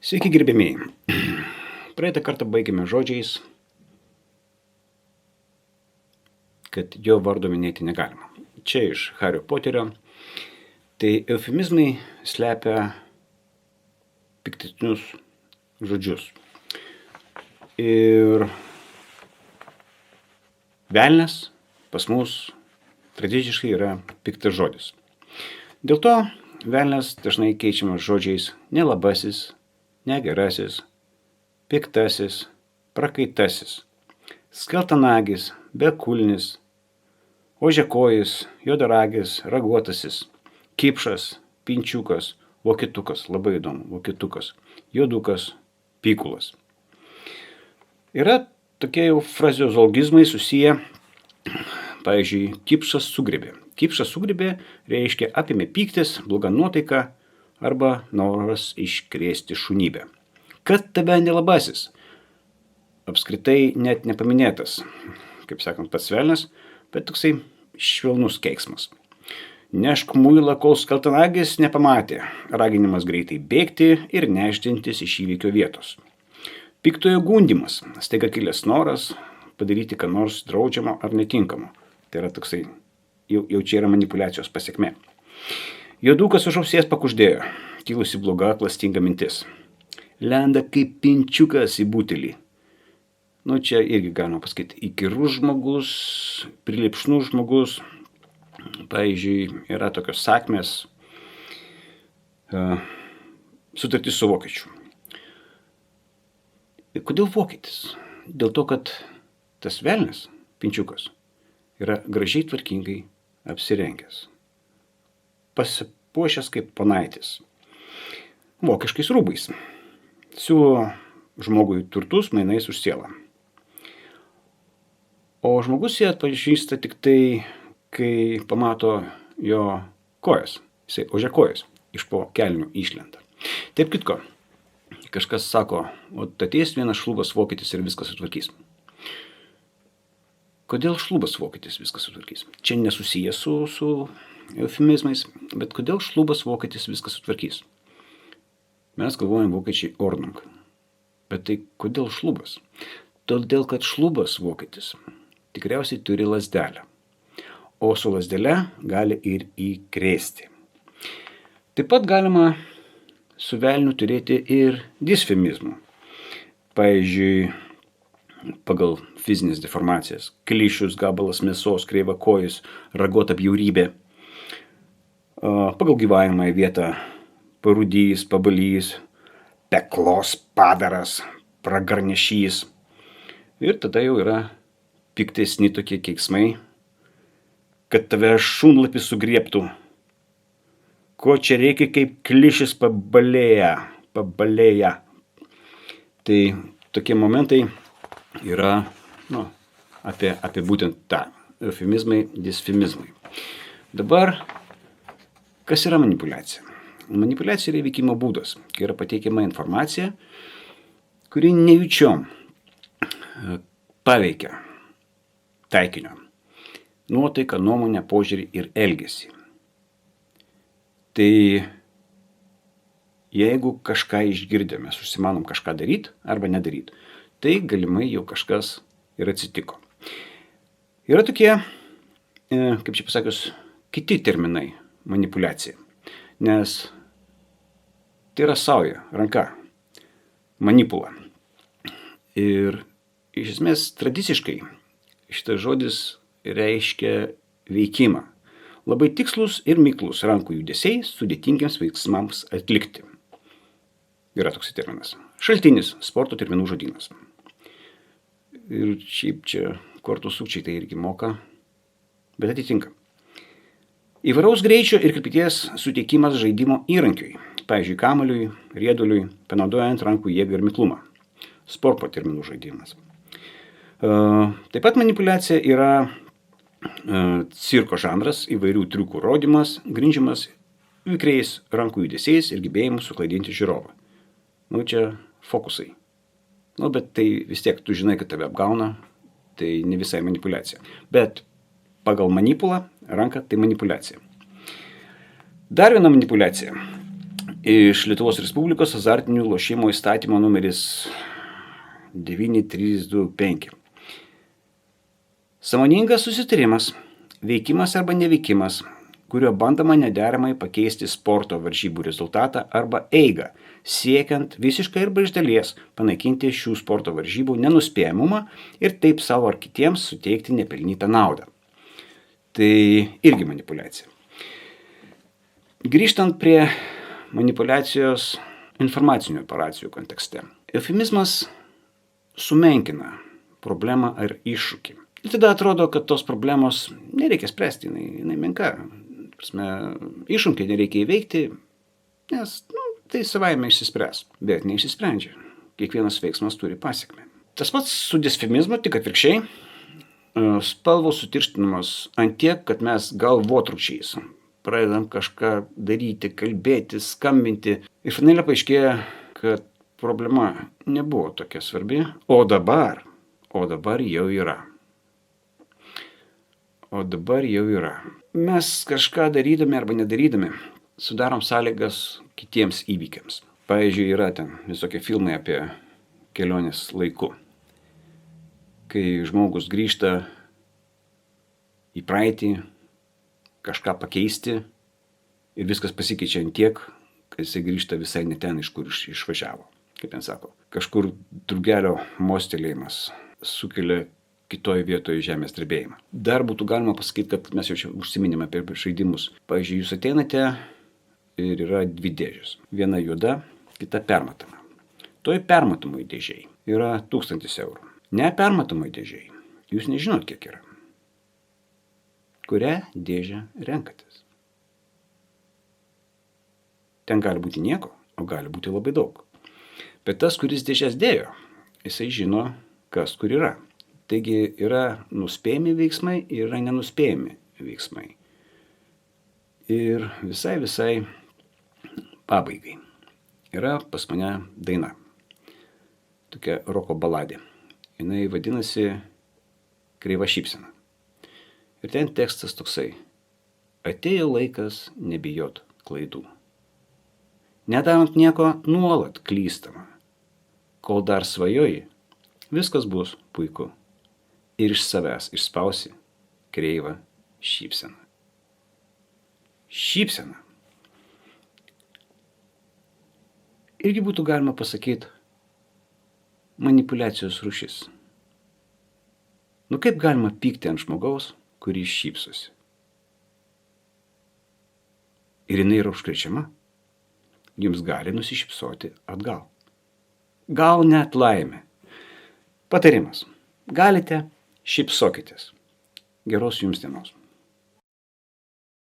Sveiki gerbėmiai. Praeitą kartą baigėme žodžiais, kad jo vardo minėti negalima. Čia iš Hario Poterio. Tai eufemizmai slepia piktesnius žodžius. Ir velnias pas mus tradiciškai yra piktas žodis. Dėl to velnias dažnai keičiamas žodžiais nelabasis, negerasis, piktasis, prakaitasis, skeltanagis, bekulnis, ožiakojis, juodaragis, raguotasis, kipšas, pinčiukas, vokitukas, labai įdomu, vokitukas, juodukas, pykulas. Yra tokie jau frazeologizmai susiję, pavyzdžiui, kipšas sugribė. Kipšas sugribė reiškia apėmė pyktis, bloga nuotaika arba noras iškrėsti šunybę. Kad tave nelabasis, apskritai net nepaminėtas, kaip sakant, pats velnias, bet toksai švelnus keiksmas. Nešk muilą, kol skeltanagis nepamatė, raginimas greitai bėgti ir nešdintis iš įvykio vietos. Piktojo gundimas, staiga kilęs noras padaryti ką nors draudžiamo ar netinkamo. Tai yra toksai, jau čia yra manipulacijos pasekmė. Juodukas už ausies pakuždėjo, kilusi bloga, klastinga mintis. Lenda kaip pinčiukas į butelį. Čia irgi galima pasakyti, įkyrus žmogus, prilipšnus žmogus. Pavyzdžiui, yra tokios sakmės, sutartis su vokiečiu. Kodėl vokietis? Dėl to, kad tas velnias, pinčiukas, yra gražiai tvarkingai apsirengęs. Pasipuošęs kaip ponaitis. Vokiškais rūbais. Siūlo žmogui turtus mainais už sielą. O žmogus jį atpažįsta tik tai, kai pamato jo kojas. Jisai ožiakojas iš po kelnių išlenda. Taip kitko, kažkas sako, o ateis vienas šlubas vokietis ir viskas sutvarkys. Kodėl šlubas vokietis viskas sutvarkys? Čia nesusijęs su eufemizmais, bet kodėl šlubas vokietis viskas sutvarkys? Mes galvojame vokiečiai Ordnung. Bet tai kodėl šlubas? Todėl, kad šlubas vokietis tikriausiai turi lazdelę. O su lazdele gali ir įkrėsti. Taip pat galima su velniu turėti ir disfemizmų. Pavyzdžiui, pagal fizinės deformacijas. Klišius, gabalas mėsos, kreivakojis, ragota bjaurybė. Pagal gyvavimą vietą parūdys, pabalys, peklos padaras, pragarnešys. Ir tada jau yra piktesni tokie keiksmai, kad tave šunlapis sugriebtų. Ko čia reikia, kaip klišis pabalėja. Tai tokie momentai yra apie būtent tą eufemizmai, disfemizmai. Dabar, kas yra manipulacija? Manipulacija yra veikimo būdas, kai yra pateikiama informacija, kuri nejučiom paveikia taikinio nuotaiką, nuomonę, požiūrį ir elgesį. Tai jeigu kažką išgirdėme, užsimanom kažką daryti arba nedaryti, tai galimai jau kažkas ir atsitiko. Yra tokie, kaip čia pasakius, kiti terminai manipulacija, nes tai yra sauja, ranka, manipula. Ir iš esmės tradiciškai šitas žodis reiškia veikimą. Labai tikslus ir miklus rankų judesiai sudėtingiams veiksmams atlikti. Yra toks terminas. Šaltinis sporto terminų žodynas. Ir šiaip čia kortų sukčiai tai irgi moka, bet atitinka. Įvairaus greičio ir krypties suteikimas žaidimo įrankiui. Pavyzdžiui, kamuoliui, rieduliui, panaudojant rankų jėgą ir miklumą. Sporto terminų žaidimas. Taip pat manipulacija yra cirko žanras, įvairių triukų rodymas, grindžiamas vikriais rankų judesiais ir gebėjimu suklaidinti žiūrovą. Čia fokusai. Bet tai vis tiek tu žinai, kad tave apgauna, tai ne visai manipulacija. Bet pagal manipulą ranka tai manipulacija. Dar viena manipulacija iš Lietuvos Respublikos azartinių lošimo įstatymo numeris 9325. Sąmoningas susitarimas, veikimas arba neveikimas, kurio bandoma nederamai pakeisti sporto varžybų rezultatą arba eigą, siekiant visiškai arba iš dalies panaikinti šių sporto varžybų nenuspėjamumą ir taip savo ar kitiems suteikti nepelnytą naudą. Tai irgi manipuliacija. Grįžtant prie manipuliacijos informacinių operacijų kontekste. Eufemizmas sumenkina problemą ar iššūkį. Ir tada atrodo, kad tos problemos nereikia spręsti, jinai menka. Iššūkį nereikia įveikti, nes tai savaime išsispręs. Bet neišsisprendžia. Kiekvienas veiksmas turi pasekmę. Tas pats su disfemizmu, tik atvirkščiai. Spalvos sutirštinamos ant tiek, kad mes galvotrūkčiais pradedam kažką daryti, kalbėti, skambinti. Ir finale paaiškėja, kad problema nebuvo tokia svarbi, o dabar jau yra. Mes kažką darydami arba nedarydami sudarom sąlygas kitiems įvykiams. Pavyzdžiui, yra ten visokie filmai apie kelionės laiku. Kai žmogus grįžta į praeitį, kažką pakeisti ir viskas pasikeičia ant tiek, kad jisai grįžta visai ne ten, iš kur išvažiavo. Kaip ten sako, kažkur drugelio mostelėjimas sukelia kitoje vietoje žemės drebėjimą. Dar būtų galima pasakyti, kad mes jau čia užsiminėme apie žaidimus. Pavyzdžiui, jūs ateinate ir yra dvi dėžės. Viena juoda, kita permatoma. Toj permatomoj dėžėj yra 1000 eurų. Nepermatomoj dėžėj jūs nežinot, kiek yra. Kurią dėžę renkatės? Ten gali būti nieko, o gali būti labai daug. Bet tas, kuris dėžės dėjo, jisai žino, kas kur yra. Taigi yra nuspėjami veiksmai ir yra nenuspėjami veiksmai. Ir visai pabaigai yra pas mane daina. Tokia roko baladė. Jinai vadinasi Kreiva šypsena. Ir ten tekstas toksai. Atėjo laikas nebijot klaidų. Nedarant nieko nuolat klystama. Kol dar svajoji, viskas bus puiku. Ir iš savęs išspausi kreivą šypseną. Šypsena. Irgi būtų galima pasakyti manipuliacijos rūšis. Kaip galima pykti ant žmogaus, kuris šypsosi? Ir jinai yra užkrečiama. Jums gali nusišypsoti atgal. Gal net laimė. Patarimas. Galite, šypsokitės. Geros jums dienos.